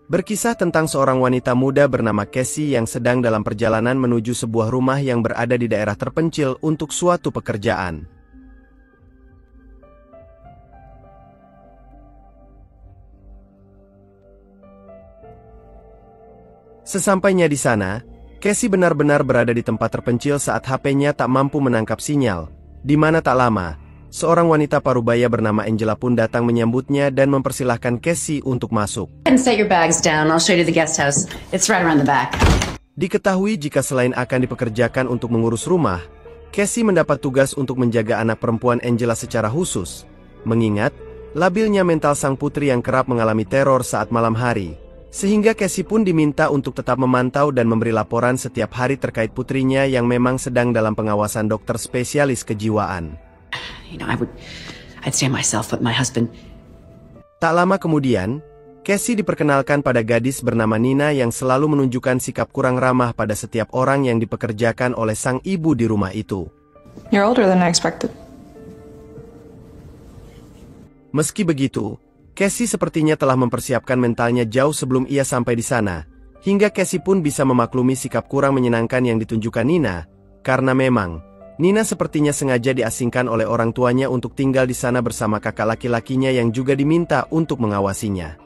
Berkisah tentang seorang wanita muda bernama Casey yang sedang dalam perjalanan menuju sebuah rumah yang berada di daerah terpencil untuk suatu pekerjaan. Sesampainya di sana, Casey benar-benar berada di tempat terpencil saat HP-nya tak mampu menangkap sinyal, di mana tak lama, seorang wanita parubaya bernama Angela pun datang menyambutnya dan mempersilahkan Casey untuk masuk. Diketahui jika selain akan dipekerjakan untuk mengurus rumah, Casey mendapat tugas untuk menjaga anak perempuan Angela secara khusus, mengingat labilnya mental sang putri yang kerap mengalami teror saat malam hari. Sehingga Casey pun diminta untuk tetap memantau dan memberi laporan setiap hari terkait putrinya yang memang sedang dalam pengawasan dokter spesialis kejiwaan. Tak lama kemudian, Casey diperkenalkan pada gadis bernama Nina yang selalu menunjukkan sikap kurang ramah pada setiap orang yang dipekerjakan oleh sang ibu di rumah itu. You're older than I expected. Meski begitu, Casey sepertinya telah mempersiapkan mentalnya jauh sebelum ia sampai di sana, hingga Casey pun bisa memaklumi sikap kurang menyenangkan yang ditunjukkan Nina, karena memang Nina sepertinya sengaja diasingkan oleh orang tuanya untuk tinggal di sana bersama kakak laki-lakinya yang juga diminta untuk mengawasinya.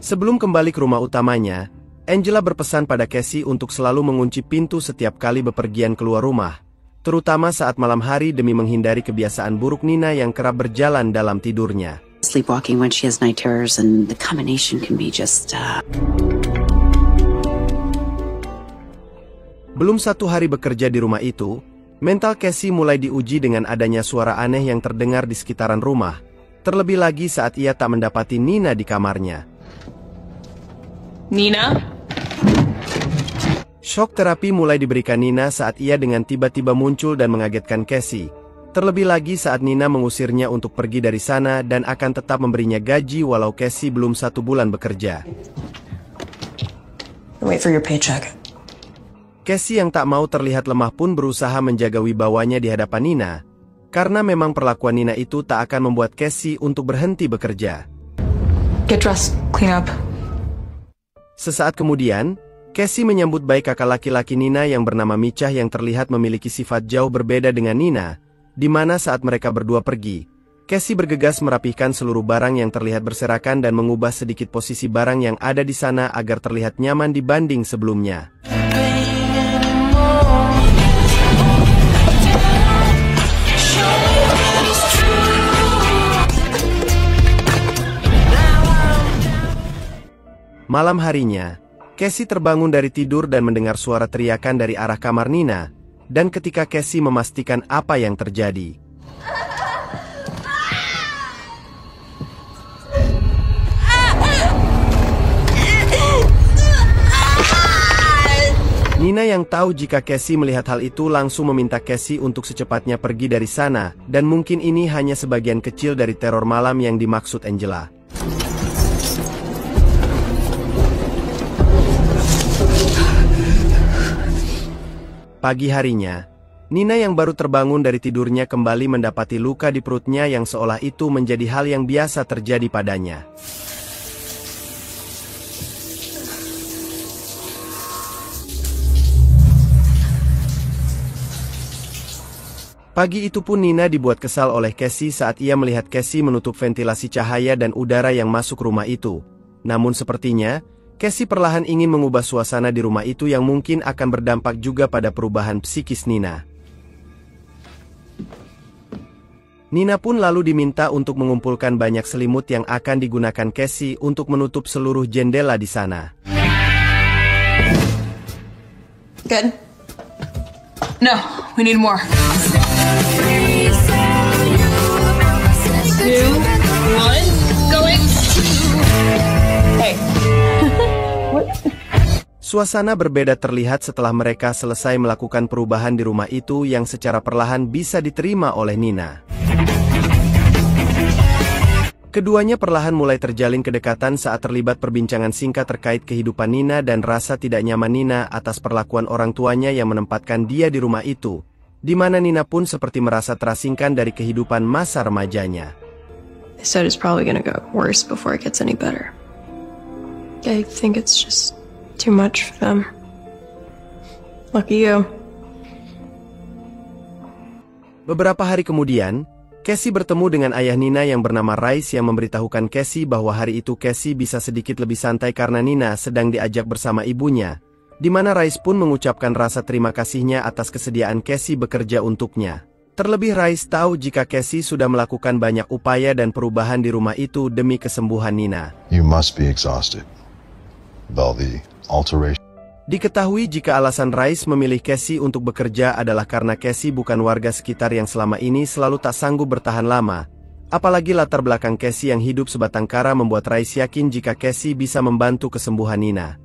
Sebelum kembali ke rumah utamanya, Angela berpesan pada Casey untuk selalu mengunci pintu setiap kali bepergian keluar rumah, terutama saat malam hari demi menghindari kebiasaan buruk Nina yang kerap berjalan dalam tidurnya. Sleepwalking when she has night terrors and the combination can be just Belum satu hari bekerja di rumah itu, mental Casey mulai diuji dengan adanya suara aneh yang terdengar di sekitaran rumah, terlebih lagi saat ia tak mendapati Nina di kamarnya. Nina? Shock terapi mulai diberikan Nina saat ia dengan tiba-tiba muncul dan mengagetkan Casey, terlebih lagi saat Nina mengusirnya untuk pergi dari sana dan akan tetap memberinya gaji walau Casey belum 1 bulan bekerja. Wait for your paycheck. Casey yang tak mau terlihat lemah pun berusaha menjaga wibawanya di hadapan Nina, karena memang perlakuan Nina itu tak akan membuat Casey untuk berhenti bekerja. Get dressed, clean up. Sesaat kemudian, Casey menyambut baik kakak laki-laki Nina yang bernama Micah yang terlihat memiliki sifat jauh berbeda dengan Nina, di mana saat mereka berdua pergi, Casey bergegas merapihkan seluruh barang yang terlihat berserakan dan mengubah sedikit posisi barang yang ada di sana agar terlihat nyaman dibanding sebelumnya. Malam harinya, Casey terbangun dari tidur dan mendengar suara teriakan dari arah kamar Nina, dan ketika Casey memastikan apa yang terjadi, Nina yang tahu jika Casey melihat hal itu langsung meminta Casey untuk secepatnya pergi dari sana, dan mungkin ini hanya sebagian kecil dari teror malam yang dimaksud Angela. Pagi harinya, Nina yang baru terbangun dari tidurnya kembali mendapati luka di perutnya yang seolah itu menjadi hal yang biasa terjadi padanya. Pagi itu pun Nina dibuat kesal oleh Casey saat ia melihat Casey menutup ventilasi cahaya dan udara yang masuk rumah itu. Namun sepertinya, Casey perlahan ingin mengubah suasana di rumah itu yang mungkin akan berdampak juga pada perubahan psikis Nina. Nina pun lalu diminta untuk mengumpulkan banyak selimut yang akan digunakan Casey untuk menutup seluruh jendela di sana. Good. No, we need more. 2, 1, going. Hey. Suasana berbeda terlihat setelah mereka selesai melakukan perubahan di rumah itu yang secara perlahan bisa diterima oleh Nina. Keduanya perlahan mulai terjalin kedekatan saat terlibat perbincangan singkat terkait kehidupan Nina dan rasa tidak nyaman Nina atas perlakuan orang tuanya yang menempatkan dia di rumah itu, di mana Nina pun seperti merasa terasingkan dari kehidupan masa remajanya. They said it's probably gonna go worse before it gets any better. I think it's just too much for them. Lucky you. Beberapa hari kemudian, Cassie bertemu dengan ayah Nina yang bernama Rice yang memberitahukan Cassie bahwa hari itu Cassie bisa sedikit lebih santai karena Nina sedang diajak bersama ibunya, di mana Rice pun mengucapkan rasa terima kasihnya atas kesediaan Cassie bekerja untuknya. Terlebih Rice tahu jika Cassie sudah melakukan banyak upaya dan perubahan di rumah itu demi kesembuhan Nina. You must be exhausted with all the alteration. Diketahui jika alasan Rice memilih Cassie untuk bekerja adalah karena Cassie bukan warga sekitar yang selama ini selalu tak sanggup bertahan lama. Apalagi latar belakang Cassie yang hidup sebatang kara membuat Rice yakin jika Cassie bisa membantu kesembuhan Nina.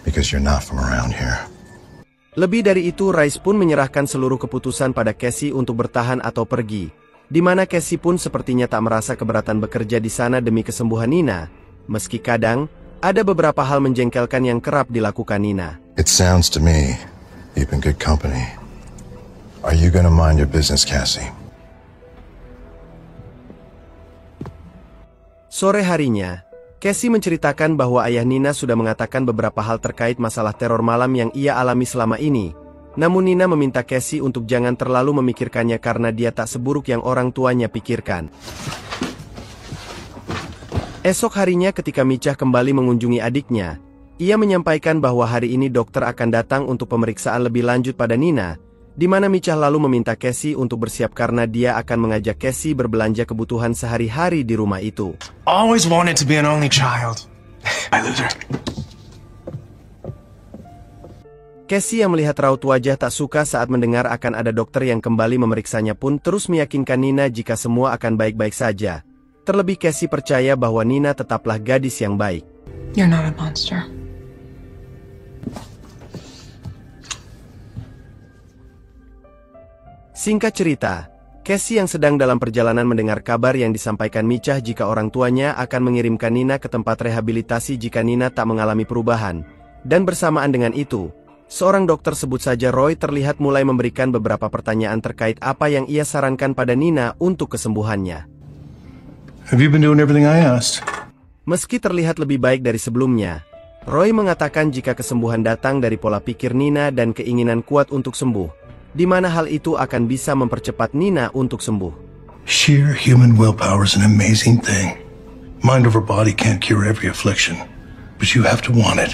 Because you're not from around here. Lebih dari itu, Rice pun menyerahkan seluruh keputusan pada Cassie untuk bertahan atau pergi, di mana Cassie pun sepertinya tak merasa keberatan bekerja di sana demi kesembuhan Nina, meski kadang ada beberapa hal menjengkelkan yang kerap dilakukan Nina. It sounds to me you've been good company. Are you gonna mind your business, Cassie? Sore harinya, Cassie menceritakan bahwa ayah Nina sudah mengatakan beberapa hal terkait masalah teror malam yang ia alami selama ini. Namun Nina meminta Cassie untuk jangan terlalu memikirkannya karena dia tak seburuk yang orang tuanya pikirkan. Esok harinya ketika Micah kembali mengunjungi adiknya, ia menyampaikan bahwa hari ini dokter akan datang untuk pemeriksaan lebih lanjut pada Nina, di mana Micah lalu meminta Cassie untuk bersiap karena dia akan mengajak Cassie berbelanja kebutuhan sehari-hari di rumah itu. Always wanted to be an only child. I loser. Cassie yang melihat raut wajah tak suka saat mendengar akan ada dokter yang kembali memeriksanya pun terus meyakinkan Nina jika semua akan baik-baik saja. Terlebih Cassie percaya bahwa Nina tetaplah gadis yang baik. You're not a monster. Singkat cerita, Cassie yang sedang dalam perjalanan mendengar kabar yang disampaikan Micah jika orang tuanya akan mengirimkan Nina ke tempat rehabilitasi jika Nina tak mengalami perubahan. Dan bersamaan dengan itu, seorang dokter sebut saja Roy terlihat mulai memberikan beberapa pertanyaan terkait apa yang ia sarankan pada Nina untuk kesembuhannya. Have you been doing everything I asked? Meski terlihat lebih baik dari sebelumnya, Roy mengatakan jika kesembuhan datang dari pola pikir Nina dan keinginan kuat untuk sembuh, di mana hal itu akan bisa mempercepat Nina untuk sembuh. Sheer human willpower is an amazing thing. Mind over body can't cure every affliction, but you have to want it.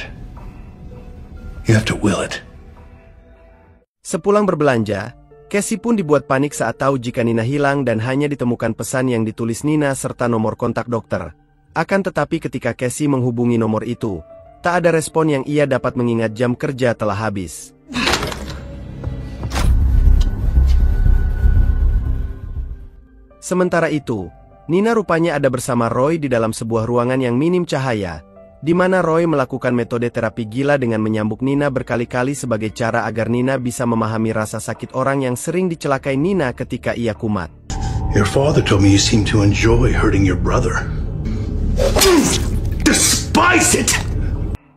You have to will it. Sepulang berbelanja, Cassie pun dibuat panik saat tahu jika Nina hilang dan hanya ditemukan pesan yang ditulis Nina serta nomor kontak dokter. Akan tetapi ketika Cassie menghubungi nomor itu, tak ada respon yang ia dapat mengingat jam kerja telah habis. Sementara itu, Nina rupanya ada bersama Roy di dalam sebuah ruangan yang minim cahaya, di mana Roy melakukan metode terapi gila dengan menyambuk Nina berkali-kali sebagai cara agar Nina bisa memahami rasa sakit orang yang sering dicelakai Nina ketika ia kumat. Your father told me you seem to enjoy hurting your brother. Despise it!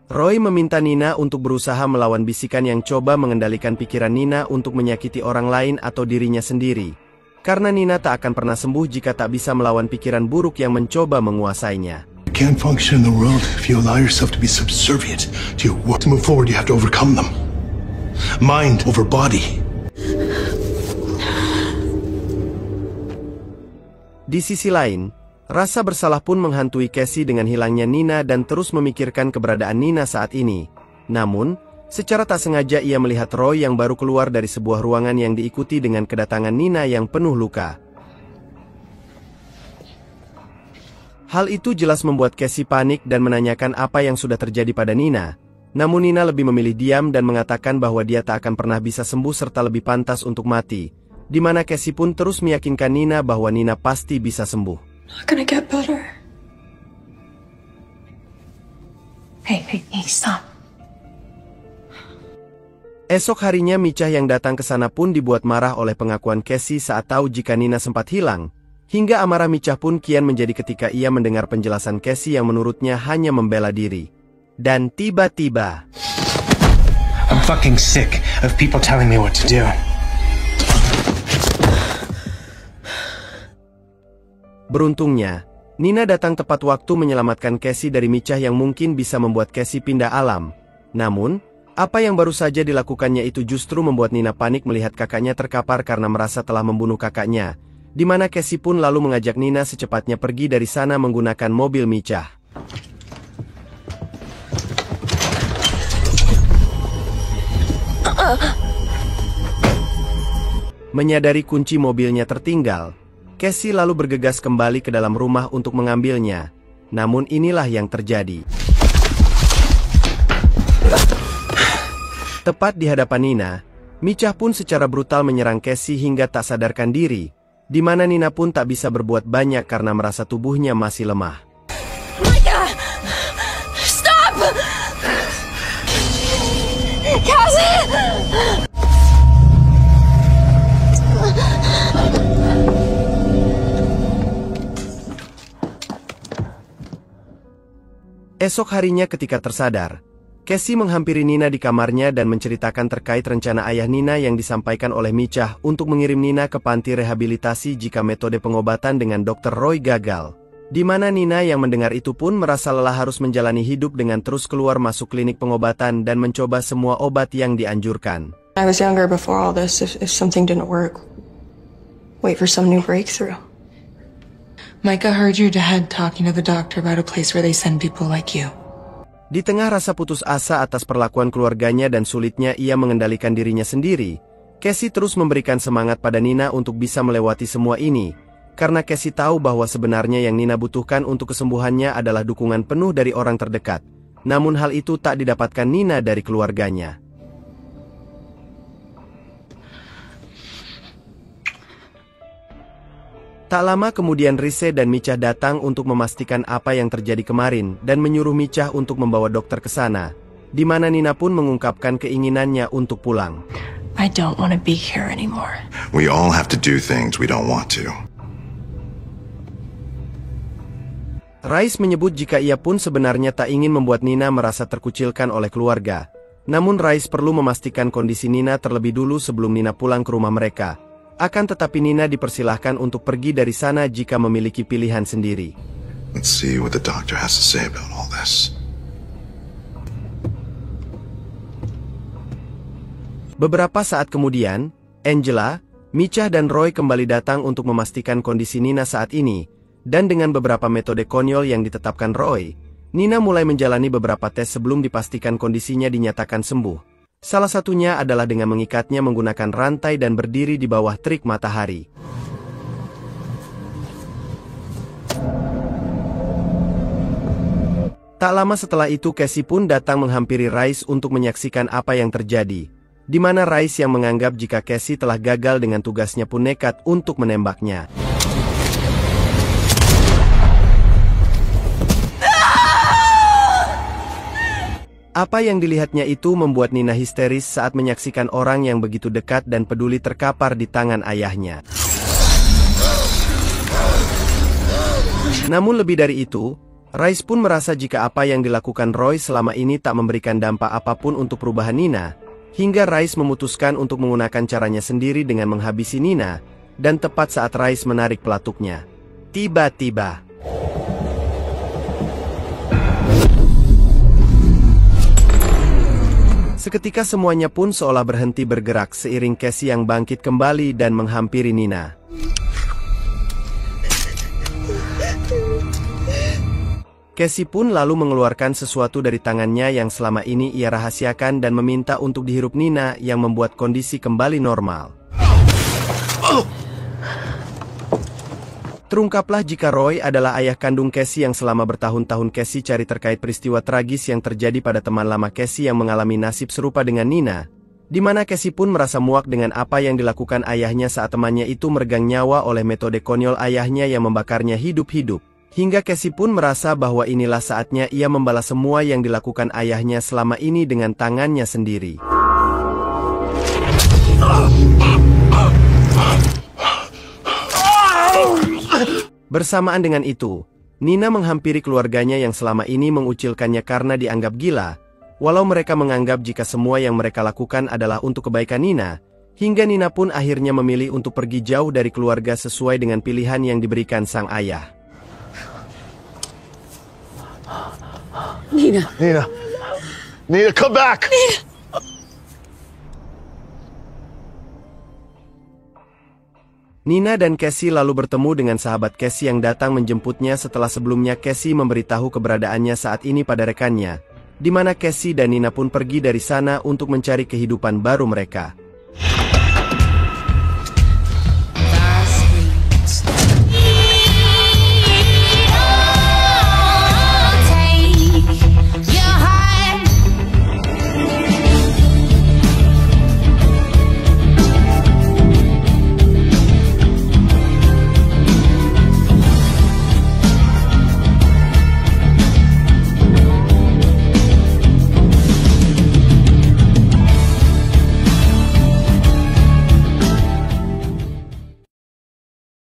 Roy meminta Nina untuk berusaha melawan bisikan yang coba mengendalikan pikiran Nina untuk menyakiti orang lain atau dirinya sendiri. Karena Nina tak akan pernah sembuh jika tak bisa melawan pikiran buruk yang mencoba menguasainya. You can't function in the world if you allow yourself to be subservient to your work. To move forward, you have to overcome them. Mind over body. Di sisi lain, rasa bersalah pun menghantui Cassie dengan hilangnya Nina dan terus memikirkan keberadaan Nina saat ini. Namun, secara tak sengaja ia melihat Roy yang baru keluar dari sebuah ruangan yang diikuti dengan kedatangan Nina yang penuh luka. Hal itu jelas membuat Cassie panik dan menanyakan apa yang sudah terjadi pada Nina. Namun Nina lebih memilih diam dan mengatakan bahwa dia tak akan pernah bisa sembuh serta lebih pantas untuk mati. Di mana Cassie pun terus meyakinkan Nina bahwa Nina pasti bisa sembuh. Not gonna get better. Hey, stop. Esok harinya Micah yang datang ke sana pun dibuat marah oleh pengakuan Cassie saat tahu jika Nina sempat hilang. Hingga amarah Micah pun kian menjadi ketika ia mendengar penjelasan Cassie yang menurutnya hanya membela diri. Dan tiba-tiba, I'm fucking sick of people telling me what to do. Beruntungnya, Nina datang tepat waktu menyelamatkan Cassie dari Micah yang mungkin bisa membuat Cassie pindah alam. Namun, apa yang baru saja dilakukannya itu justru membuat Nina panik melihat kakaknya terkapar karena merasa telah membunuh kakaknya, di mana Cassie pun lalu mengajak Nina secepatnya pergi dari sana menggunakan mobil Micah. Menyadari kunci mobilnya tertinggal, Cassie lalu bergegas kembali ke dalam rumah untuk mengambilnya. Namun inilah yang terjadi. Tepat di hadapan Nina, Micah pun secara brutal menyerang Cassie hingga tak sadarkan diri, di mana Nina pun tak bisa berbuat banyak karena merasa tubuhnya masih lemah. Micah! Stop! Cassie! Esok harinya ketika tersadar, Cassie menghampiri Nina di kamarnya dan menceritakan terkait rencana ayah Nina yang disampaikan oleh Micah untuk mengirim Nina ke panti rehabilitasi jika metode pengobatan dengan Dr. Roy gagal. Di mana Nina yang mendengar itu pun merasa lelah harus menjalani hidup dengan terus keluar masuk klinik pengobatan dan mencoba semua obat yang dianjurkan. I was younger before all this. If something didn't work, wait for some new breakthrough. Micah heard your dad talking to the doctor about a place where they send people like you. Di tengah rasa putus asa atas perlakuan keluarganya dan sulitnya ia mengendalikan dirinya sendiri, Cassie terus memberikan semangat pada Nina untuk bisa melewati semua ini, karena Cassie tahu bahwa sebenarnya yang Nina butuhkan untuk kesembuhannya adalah dukungan penuh dari orang terdekat. Namun hal itu tak didapatkan Nina dari keluarganya. Tak lama kemudian Reese dan Micah datang untuk memastikan apa yang terjadi kemarin dan menyuruh Micah untuk membawa dokter ke sana, di mana Nina pun mengungkapkan keinginannya untuk pulang. I don't want to be here anymore. We all have to do things we don't want to. Rice menyebut jika ia pun sebenarnya tak ingin membuat Nina merasa terkucilkan oleh keluarga. Namun Rice perlu memastikan kondisi Nina terlebih dulu sebelum Nina pulang ke rumah mereka. Akan tetapi Nina dipersilahkan untuk pergi dari sana jika memiliki pilihan sendiri. Let's see what the doctor has to say about all this. Beberapa saat kemudian, Angela, Micah dan Roy kembali datang untuk memastikan kondisi Nina saat ini, dan dengan beberapa metode konyol yang ditetapkan Roy, Nina mulai menjalani beberapa tes sebelum dipastikan kondisinya dinyatakan sembuh. Salah satunya adalah dengan mengikatnya menggunakan rantai dan berdiri di bawah terik matahari. Tak lama setelah itu Cassie pun datang menghampiri Rice untuk menyaksikan apa yang terjadi, di mana Rice yang menganggap jika Cassie telah gagal dengan tugasnya pun nekat untuk menembaknya. Apa yang dilihatnya itu membuat Nina histeris saat menyaksikan orang yang begitu dekat dan peduli terkapar di tangan ayahnya. Namun lebih dari itu, Rice pun merasa jika apa yang dilakukan Roy selama ini tak memberikan dampak apapun untuk perubahan Nina, hingga Rice memutuskan untuk menggunakan caranya sendiri dengan menghabisi Nina, dan tepat saat Rice menarik pelatuknya, tiba-tiba seketika semuanya pun seolah berhenti bergerak seiring Cassie yang bangkit kembali dan menghampiri Nina. Cassie pun lalu mengeluarkan sesuatu dari tangannya yang selama ini ia rahasiakan dan meminta untuk dihirup Nina yang membuat kondisi kembali normal. Terungkaplah jika Roy adalah ayah kandung Cassie yang selama bertahun-tahun Cassie cari terkait peristiwa tragis yang terjadi pada teman lama Cassie yang mengalami nasib serupa dengan Nina, di mana Cassie pun merasa muak dengan apa yang dilakukan ayahnya saat temannya itu meregang nyawa oleh metode konyol ayahnya yang membakarnya hidup-hidup, hingga Cassie pun merasa bahwa inilah saatnya ia membalas semua yang dilakukan ayahnya selama ini dengan tangannya sendiri. Bersamaan dengan itu, Nina menghampiri keluarganya yang selama ini mengucilkannya karena dianggap gila, walau mereka menganggap jika semua yang mereka lakukan adalah untuk kebaikan Nina, Hingga Nina pun akhirnya memilih untuk pergi jauh dari keluarga sesuai dengan pilihan yang diberikan sang ayah. Nina. Nina! Nina, come back! Nina dan Cassie lalu bertemu dengan sahabat Cassie yang datang menjemputnya setelah sebelumnya Cassie memberitahu keberadaannya saat ini pada rekannya, di mana Cassie dan Nina pun pergi dari sana untuk mencari kehidupan baru mereka.